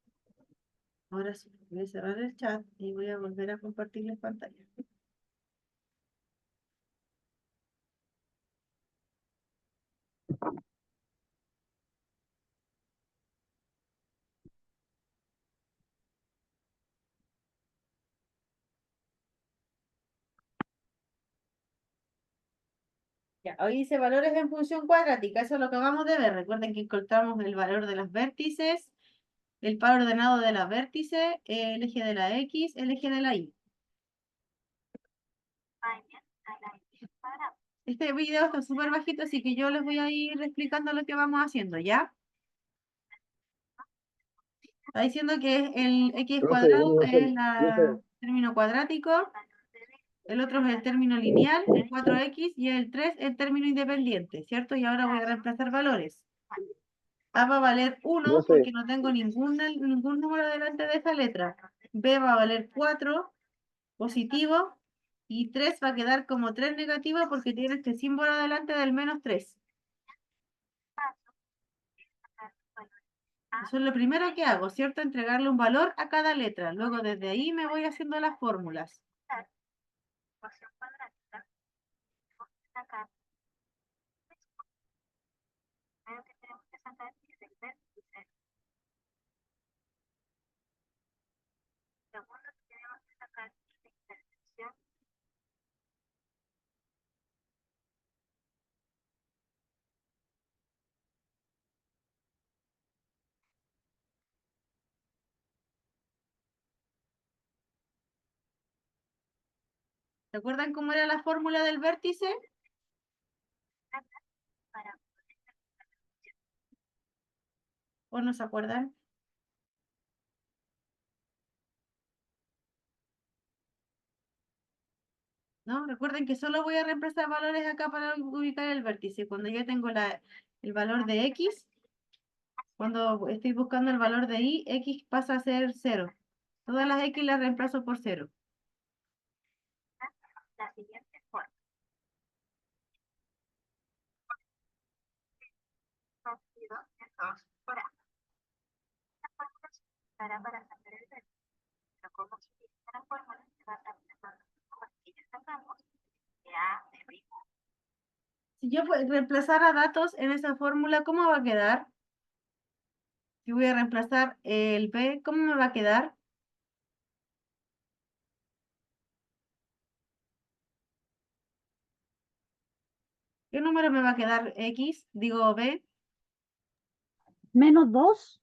Ahora sí, voy a cerrar el chat y voy a volver a compartirles pantalla. Ya, hoy dice valores en función cuadrática, eso es lo que acabamos de ver. Recuerden que encontramos el valor de los vértices, el par ordenado de las vértices, el eje de la X, el eje de la Y. Este video está súper bajito, así que yo les voy a ir explicando lo que vamos haciendo, ¿ya? Está diciendo que el X Profe, cuadrado es profe, el término cuadrático. el otro es el término lineal, el 4x, y el 3 el término independiente, ¿cierto? Y ahora voy a reemplazar valores. A va a valer 1 Profe, porque no tengo ningún número delante de esa letra. B va a valer 4 positivo, y 3 va a quedar como 3 negativo porque tiene este símbolo delante del menos 3. Eso es lo primero que hago, ¿cierto? Entregarle un valor a cada letra. Luego desde ahí me voy haciendo las fórmulas. Ecuación cuadrática, sacar, primero que tenemos que sacar es el vértice. Segundo que tenemos que sacar es la intersección. ¿Recuerdan cómo era la fórmula del vértice? Para ¿O no se acuerdan? ¿No? Recuerden que solo voy a reemplazar valores acá para ubicar el vértice. Cuando ya tengo el valor de x, cuando estoy buscando el valor de y, x pasa a ser 0. Todas las x las reemplazo por 0. la siguiente forma. Partido en 2 por A. Esta fórmula se utilizará para sacar el vértice, pero como se utiliza la fórmula, se va a saber cuando ya sacamos de A de B. Si yo reemplazara datos en esa fórmula, ¿cómo va a quedar? Si voy a reemplazar el b, ¿cómo me va a quedar? ¿Qué número me va a quedar x? Digo b. Menos 2,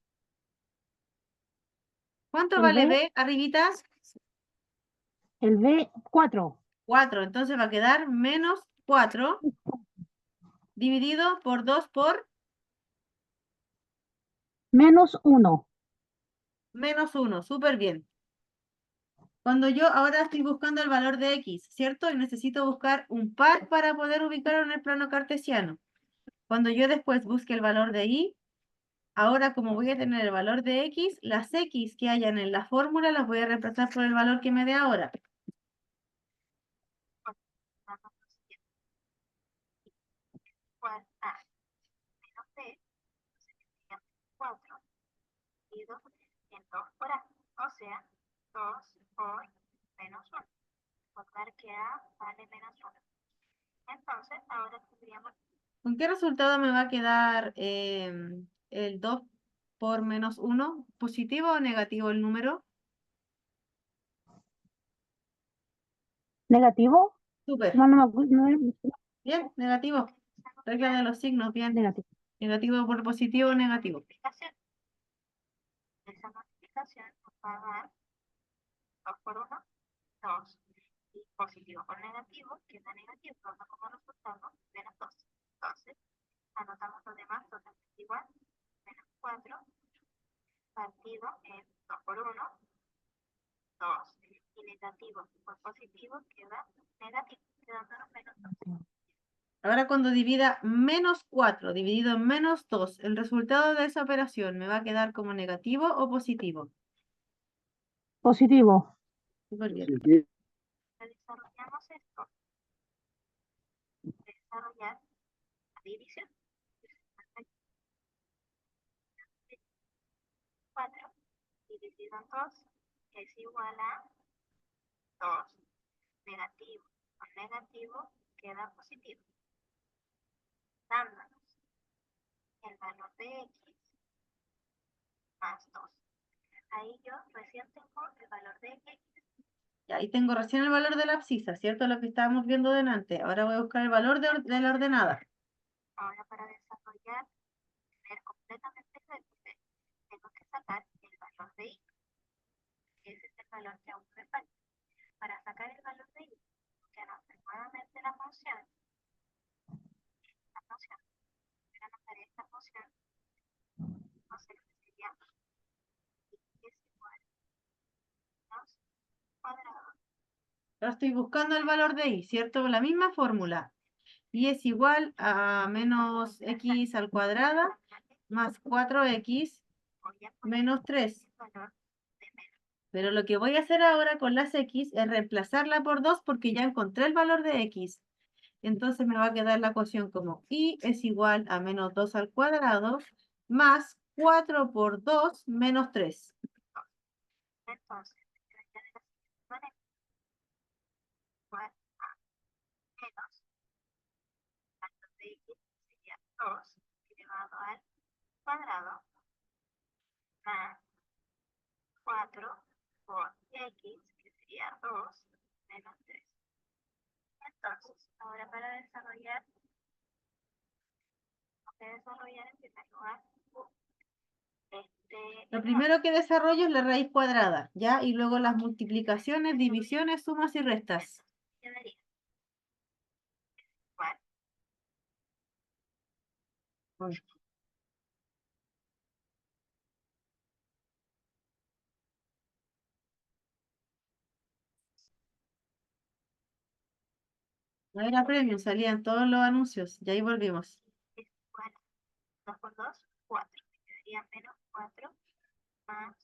¿Cuánto el vale B, b arribita? el B 4, 4. Entonces va a quedar menos 4 dividido por 2 por menos 1. menos 1. Súper bien. Cuando yo ahora estoy buscando el valor de x, ¿cierto? Y necesito buscar un par para poder ubicarlo en el plano cartesiano. Cuando yo después busque el valor de y, ahora como voy a tener el valor de x, las x que hayan en la fórmula las voy a reemplazar por el valor que me dé ahora. Vamos lo siguiente. Igual A menos B, sería 4 dividido en 2 por A. O sea, 2 por menos 1. Recordar que A vale menos 1. Entonces, ahora tendríamos ¿Con qué resultado me va a quedar el 2 por menos 1? ¿Positivo o negativo el número? Negativo. Súper. No, no me acuerdo. No, Bien, negativo. Regla de los signos, bien. negativo. Negativo por positivo o negativo. multiplicación. Esa multiplicación nos va a dar 2 por 1, 2. Y positivo por negativo, queda negativo, dando como resultado menos 2. Entonces, anotamos lo demás totalmente igual. Menos 4 partido en 2 por 1, 2. Y negativo por positivo queda negativo, quedándonos menos 2. Ahora cuando divida menos 4 dividido en menos 2, el resultado de esa operación me va a quedar como negativo o positivo. Positivo. Súper bien. positivo. Desarrollamos esto. Desarrollar la división. 4 dividido en 2 es igual a 2. Negativo con negativo queda positivo, dándonos el valor de x más 2. Ahí yo recién tengo el valor de x. Y ahí tengo recién el valor de la abscisa, ¿cierto? Lo que estábamos viendo delante. Ahora voy a buscar el valor de la ordenada. Ahora para desarrollar, tener completamente el vértice, tengo que sacar el valor de y. Ese es el valor que aún me falta. Para sacar el valor de y, que anotar nuevamente la función, voy a anotar esta función, entonces sería y es igual a 2 cuadrado Ahora estoy buscando el valor de y, ¿cierto? La misma fórmula. Y es igual a menos x al cuadrado más 4x Voy a poner menos 3. el valor de menos. Pero lo que voy a hacer ahora con las x es reemplazarla por 2 porque ya encontré el valor de x. Entonces me va a quedar la ecuación como y es igual a menos 2 al cuadrado más 4 por 2 menos 3. Entonces, ya de la siguiente manera, igual a menos tanto de x sería 2 elevado al cuadrado más 4 por x, que sería 2 menos 3. Entonces, ahora para desarrollar, voy a desarrollar en primer lugar Lo primero que desarrollo es la raíz cuadrada, ¿ya? Y luego las multiplicaciones, divisiones, sumas y restas. quedaría igual No era premio, salían todos los anuncios. Y ahí volvimos. es igual a 2 por 2, 4. Me quedaría menos 4 más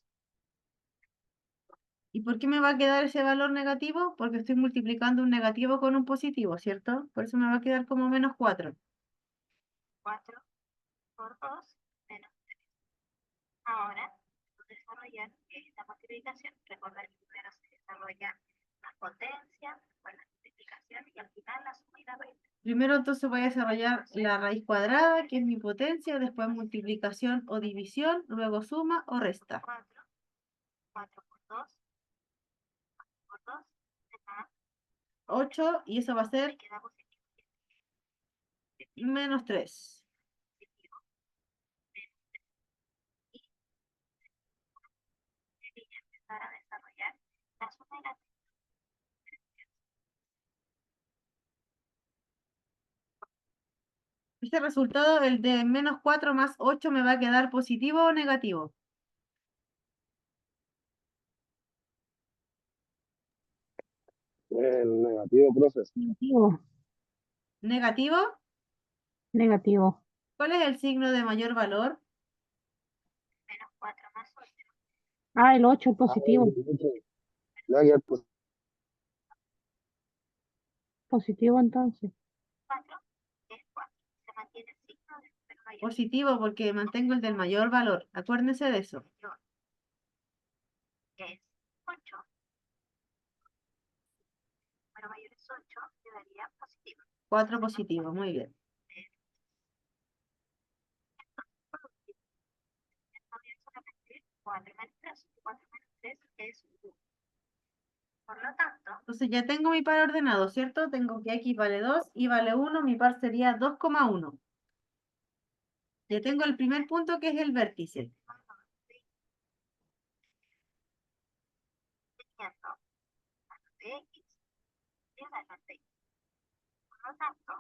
¿Y por qué me va a quedar ese valor negativo? Porque estoy multiplicando un negativo con un positivo, ¿cierto? Por eso me va a quedar como menos 4. 4 por 2 menos 3. Ahora, vamos a desarrollar esta multiplicación. Recordar que primero se desarrolla la potencia, después la multiplicación y al final la suma y la resta. Primero entonces voy a desarrollar la raíz cuadrada, que es mi potencia, después multiplicación o división, luego suma o resta. 4, 4 por 2, 4 por 2, más 8 y eso va a me ser queda positivo. menos 3. Positivo. Y quería empezar a desarrollar la suma y la resta. Este resultado, el de menos 4 más 8, ¿me va a quedar positivo o negativo? El negativo, profes. Negativo, ¿Negativo? negativo. ¿Cuál es el signo de mayor valor? Menos 4 más 8. Ah, el 8 Ah, positivo, le va a quedar positivo entonces. 4 es 4. Se mantiene el signo del mayor. Positivo porque mantengo el del mayor valor. Acuérdense de eso. Es 8. Número mayor es 8, quedaría positivo. 4 positivo, muy bien. También solamente 4 menos 3. 4 menos 3 es 1. Por lo tanto, Entonces ya tengo mi par ordenado, ¿cierto? Tengo que x vale 2, y vale 1, mi par sería 2,1. Ya tengo el primer punto que es el vértice. teniendo valor de x y valor de y. Por lo tanto,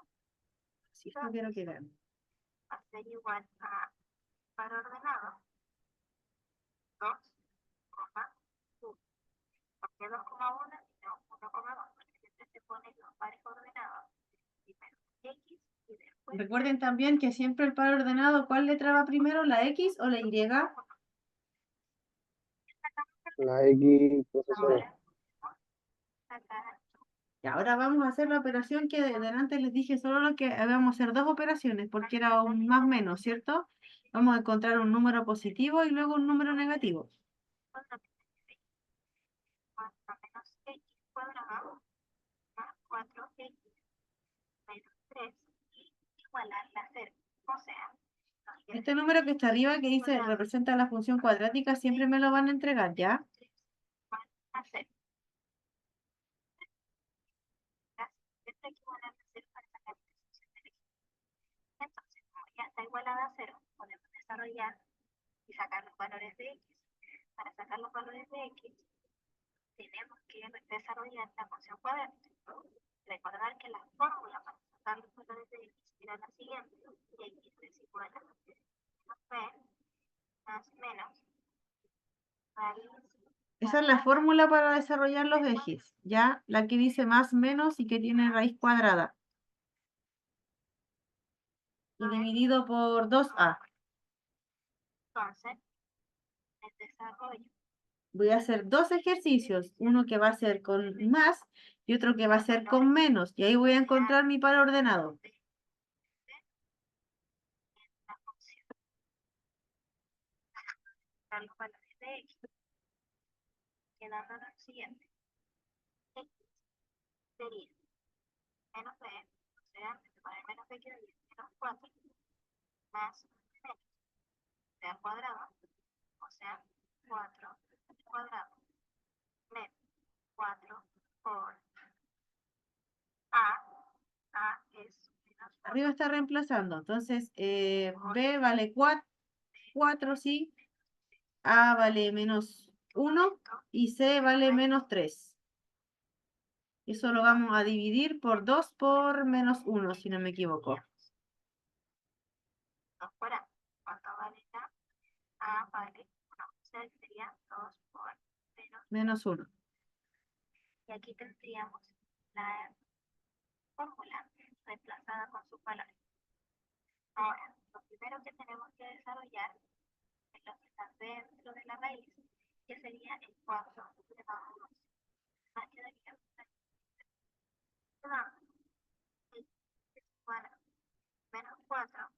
Si esto quiero que vean. va a ser igual a par ordenado 2,1. ¿Por qué 2,1 y no 1,2? Porque siempre se ponen los pares ordenados. Primero x y después Recuerden también que siempre el par ordenado, ¿cuál letra va primero? ¿La x o la y? la X, profesora. ahora sacar Y ahora vamos a hacer la operación que delante les dije solo lo que vamos a hacer dos operaciones porque era un más menos, ¿cierto? Vamos a encontrar un número positivo y luego un número negativo. 4 menos x cuadrado más 4x menos 3 y igualarla a 0. O sea, nos queda Este número que está arriba que dice representa la función cuadrática siempre me lo van a entregar, ¿ya? 3 igual a 0. Siempre equivale a 0 para sacar esta función de x. Entonces, como ya está igualada a 0, podemos desarrollar y sacar los valores de x. Para sacar los valores de x, tenemos que desarrollar la función cuadrática. Recordar que la fórmula para sacar los valores de x era la siguiente: x es igual a menos b más menos raíz Esa es la fórmula para desarrollar los ejes, ¿ya? La que dice más, menos y que tiene raíz cuadrada. Y dividido por 2a. Entonces, el desarrollo Voy a hacer dos ejercicios, uno que va a ser con más y otro que va a ser con menos. Y ahí voy a encontrar mi par ordenado. de la función para los valores de x, quedando lo siguiente. X sería menos b, o sea, para el menos b quedaría menos 4, más menos b al cuadrado, o sea, 4 al cuadrado, menos 4 por a es menos 4. Arriba está reemplazando. Entonces, b vale 4, sí. A vale menos 1 y C vale menos 3. Eso lo vamos a dividir por 2 por menos 1, si no me equivoco. 2 por a. ¿Cuánto vale la? A vale 1. O sea, sería 2 por Menos 1. Y aquí tendríamos la fórmula reemplazada con sus valores. Ahora, lo primero que tenemos que desarrollar es lo que está dentro de la raíz, que sería el 4 elevado a 2. Más quedaría es igual a menos 4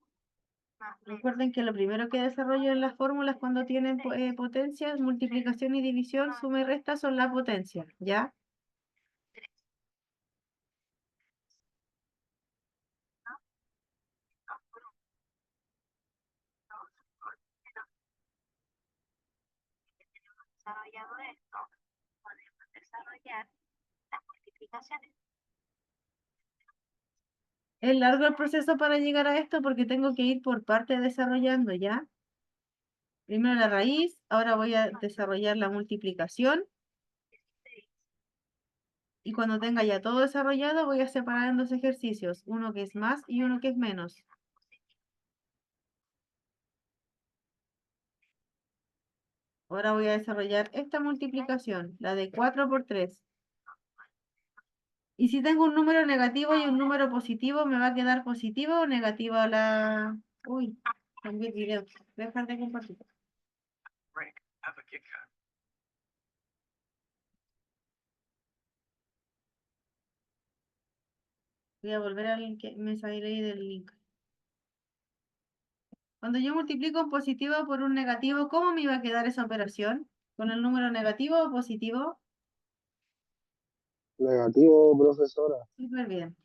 más menos. Recuerden que lo primero que desarrollo en las fórmulas cuando tienen potencias, multiplicación y división, suma y resta son la potencia, ¿ya? 3. ¿No? 2 por 1. 2 por menos. Y que tenemos desarrollado esto, podemos desarrollar las multiplicaciones. Es largo el proceso para llegar a esto porque tengo que ir por parte desarrollando, ¿ya? Primero la raíz, ahora voy a desarrollar la multiplicación. 16 Y cuando tenga ya todo desarrollado, voy a separar en dos ejercicios, uno que es más y uno que es menos. Ahora voy a desarrollar esta multiplicación, la de 4 por 3. Y si tengo un número negativo y un número positivo, ¿me va a quedar positivo o negativa la...? Uy, cambié el video. Voy a dejar de compartir. Voy a volver al link que me salí del link. Cuando yo multiplico un positivo por un negativo, ¿cómo me iba a quedar esa operación? ¿Con el número negativo o positivo? Negativo, profesora. Súper bien.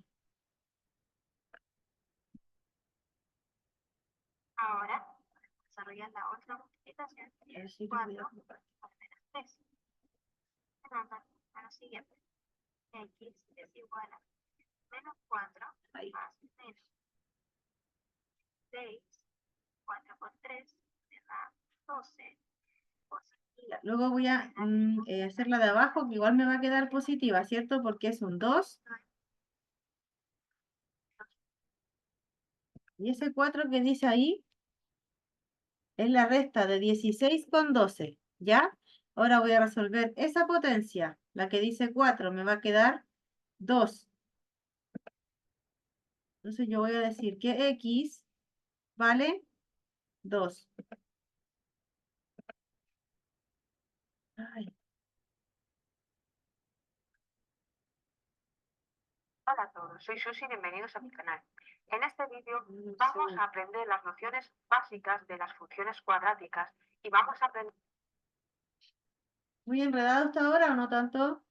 Ahora, desarrollar la otra multiplicación, que es 4 por menos 3. Entonces, a lo siguiente, x es igual a menos 4 más menos 6, 4 por 3, me da 12. Luego voy a hacer la de abajo, que igual me va a quedar positiva, ¿cierto? Porque es un 2. Y ese 4 que dice ahí es la resta de 16 con 12, ¿ya? Ahora voy a resolver esa potencia, la que dice 4, me va a quedar 2. Entonces yo voy a decir que x vale 2. Ay, Hola a todos, soy Susi y bienvenidos a mi canal. En este vídeo vamos a aprender las nociones básicas de las funciones cuadráticas y vamos a aprender... ¿muy enredado hasta ahora o no tanto?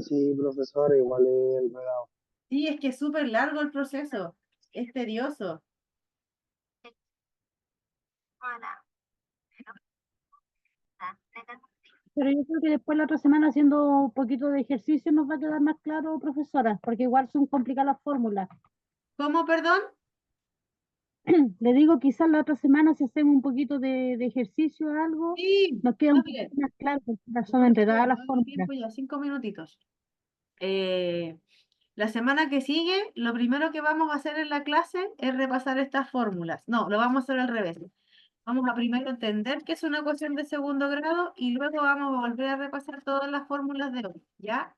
Sí, profesora, igual es enredado. Sí, es que es súper largo el proceso. Es tedioso. Hola. Pero yo creo que después la otra semana haciendo un poquito de ejercicio nos va a quedar más claro, profesora, porque igual son complicadas las fórmulas. ¿Cómo, perdón? Le digo, quizás la otra semana si hacemos un poquito de ejercicio o algo, Sí, nos queda no, un mire, poquito más claro, porque son enredadas las no hay fórmulas. tiempo ya, 5 minutitos. La semana que sigue, lo primero que vamos a hacer en la clase es repasar estas fórmulas. No, lo vamos a hacer al revés. Vamos a primero entender qué es una ecuación de segundo grado y luego vamos a volver a repasar todas las fórmulas de hoy, ¿ya?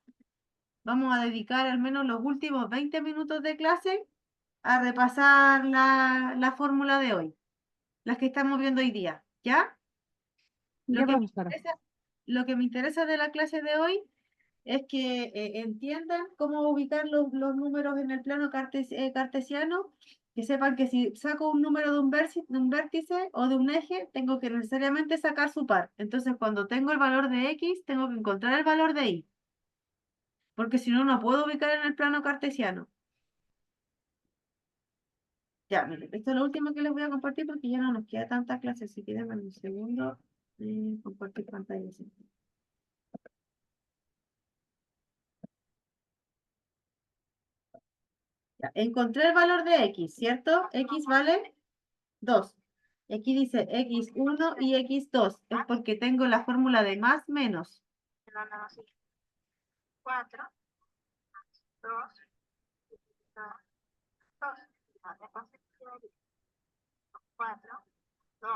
Vamos a dedicar al menos los últimos 20 minutos de clase a repasar la fórmula de hoy, las que estamos viendo hoy día, ¿ya? Ya, profesora. Lo que me interesa de la clase de hoy es que entiendan cómo ubicar los números en el plano cartesiano, que sepan que si saco un número de un vértice o de un eje, tengo que necesariamente sacar su par. Entonces, cuando tengo el valor de X, tengo que encontrar el valor de Y, porque si no, no puedo ubicar en el plano cartesiano. Ya, miren, esto es lo último que les voy a compartir porque ya no nos queda tanta clase, así que denme un segundo. Compartir pantalla. Sí. Ya, encontré el valor de X, ¿cierto? X vale 2. Aquí dice X1 y X2. Es porque tengo la fórmula de más menos. 4, 2, 2, 2. 4, 2,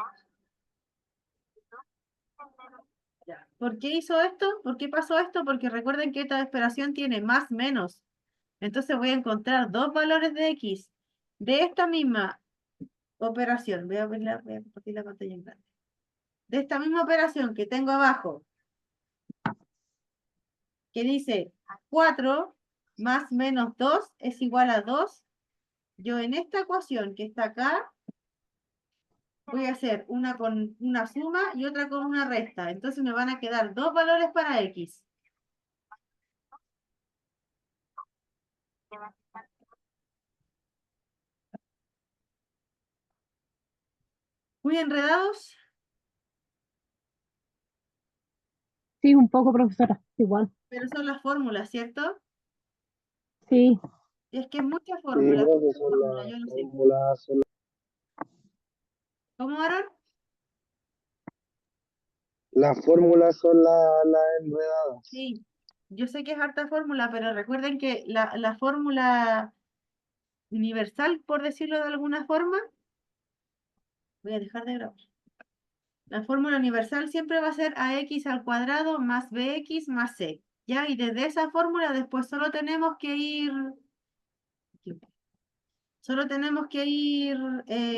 Ya. ¿Por qué hizo esto? ¿Por qué pasó esto? Porque recuerden que esta operación tiene más menos. Entonces voy a encontrar dos valores de X de esta misma operación. Voy a compartir la pantalla en grande. De esta misma operación que tengo abajo, que dice 4 más menos 2 es igual a 2. Yo en esta ecuación que está acá, voy a hacer una con una suma y otra con una resta. Entonces me van a quedar dos valores para X. Muy enredados, Sí, un poco, profesora. Igual. pero son las fórmulas, ¿cierto? Sí. Y es que es mucha Sí, fórmula, profesor, yo lo sé. ¿Cómo, Aaron? las fórmulas son las enredadas. Sí, yo sé que es harta fórmula, pero recuerden que la fórmula universal, por decirlo de alguna forma, voy a dejar de grabar. La fórmula universal siempre va a ser ax al cuadrado más bx más c, ¿ya? Y desde esa fórmula después solo tenemos que ir